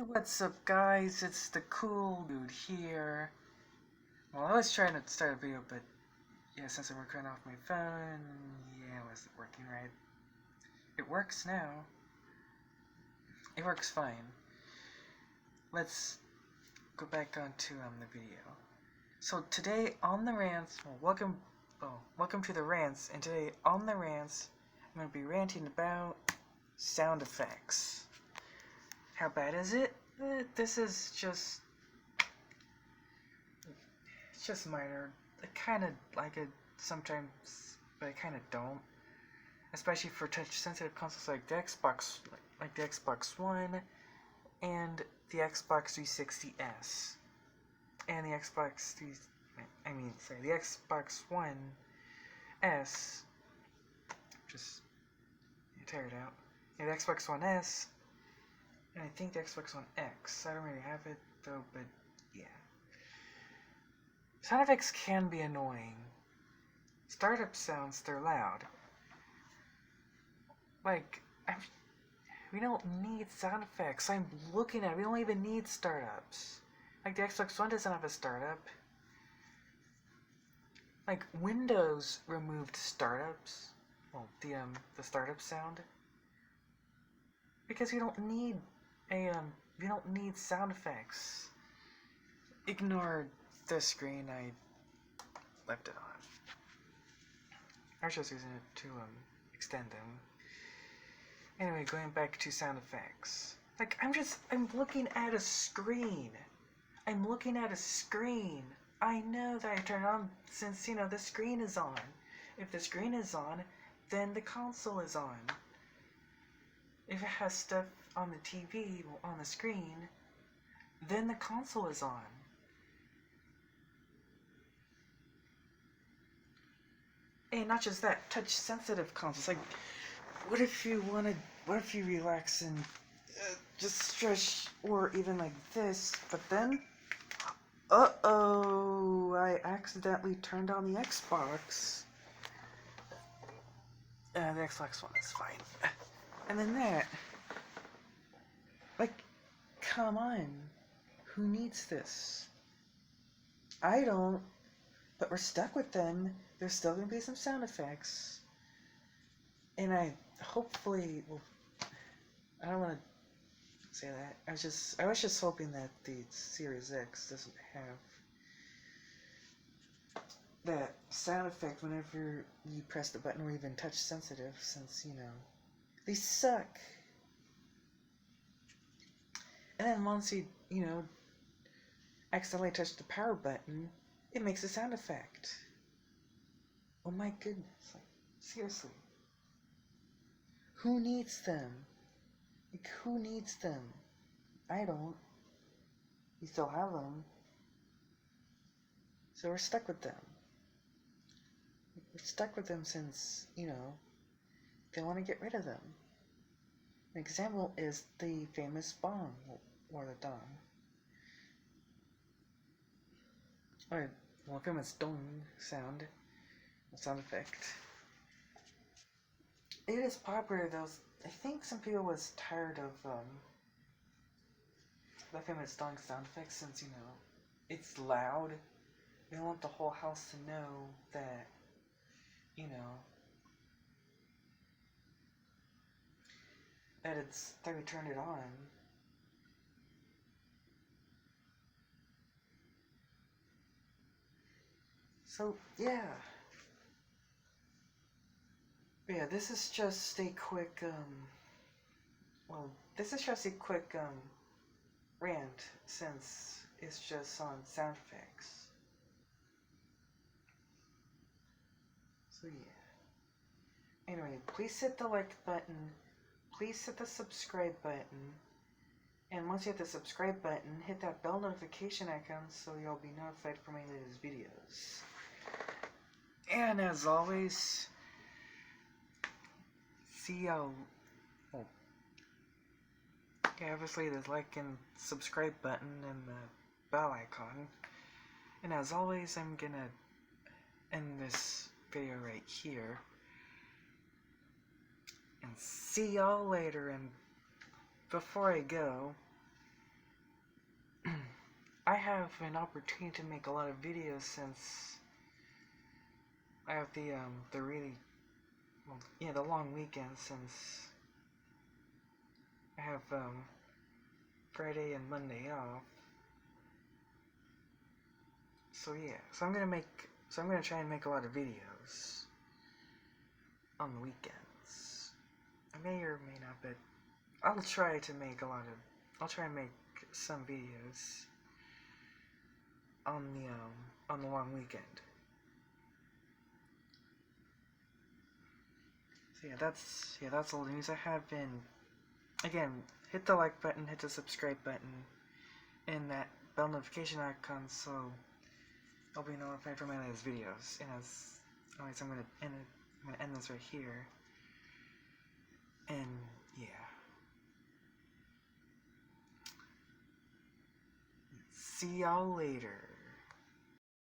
Hey, what's up, guys? It's the cool dude here. Well, I was trying to start a video, but yeah, since I'm recording off my phone, yeah, it wasn't working right. It works now. It works fine. Let's go back onto the video. So today on the rants, welcome to the rants, and today on the rants, I'm gonna be ranting about sound effects. How bad is it? This is just minor. I kind of like it sometimes, but I kind of don't. Especially for touch-sensitive consoles like the Xbox, like the Xbox One, and the Xbox 360S, and the the Xbox One S. Just tear it out. And the Xbox One S, and I think the Xbox One X. I don't really have it though, but yeah. Sound effects can be annoying. Startup sounds, they're loud. Like, we don't need sound effects. I'm looking at it. We don't even need startups. Like, the Xbox One doesn't have a startup. Like, Windows removed startups. Well, the startup sound. Because we don't need sound effects. Ignore the screen, I left it on. I was just using it to extend them. Anyway, going back to sound effects. Like, I'm looking at a screen. I'm looking at a screen. I know that I turned on since, the screen is on. If the screen is on, then the console is on. If it has stuff on the TV, on the screen, then the console is on. And not just that, touch-sensitive consoles. Like, what if you relax and just stretch, or even like this, but then, I accidentally turned on the Xbox. The Xbox One is fine. And then that, like, come on, who needs this? I don't, but we're stuck with them. There's still gonna be some sound effects. And I hopefully, I don't want to say that. I was just hoping that the Series X doesn't have that sound effect whenever you press the button, or even touch sensitive, since, they suck. And then once you, accidentally touch the power button, it makes a sound effect. Oh my goodness, like, seriously. Who needs them? Like, who needs them? I don't. You still have them. So we're stuck with them. We're stuck with them since, they want to get rid of them. An example is the famous bong, or the dong. Famous dong sound effect. It is popular, though. I think some people was tired of the famous dong sound effect, since, it's loud. They want the whole house to know that, that we turned it on. So, yeah. But yeah, this is just a quick, rant, since it's just on sound effects. So, yeah. Anyway, please hit the like button. Please hit the subscribe button. And once you hit the subscribe button, hit that bell notification icon so you'll be notified for my latest videos. And as always, see y'all. Yeah, obviously the like and subscribe button and the bell icon. And as always, I'm gonna end this video right here. And see y'all later. And before I go, I have an opportunity to make a lot of videos since I have the really, well, yeah, the long weekend, since I have Friday and Monday off. So yeah, so I'm gonna try and make a lot of videos on the weekends. I may or may not, but I'll try to make I'll try and make some videos on the long weekend. So yeah, that's all the news I have been. Again, hit the like button, hit the subscribe button, and that bell notification icon so I'll be notified for my latest videos. And as always, I'm gonna end this right here. And yeah. See y'all later.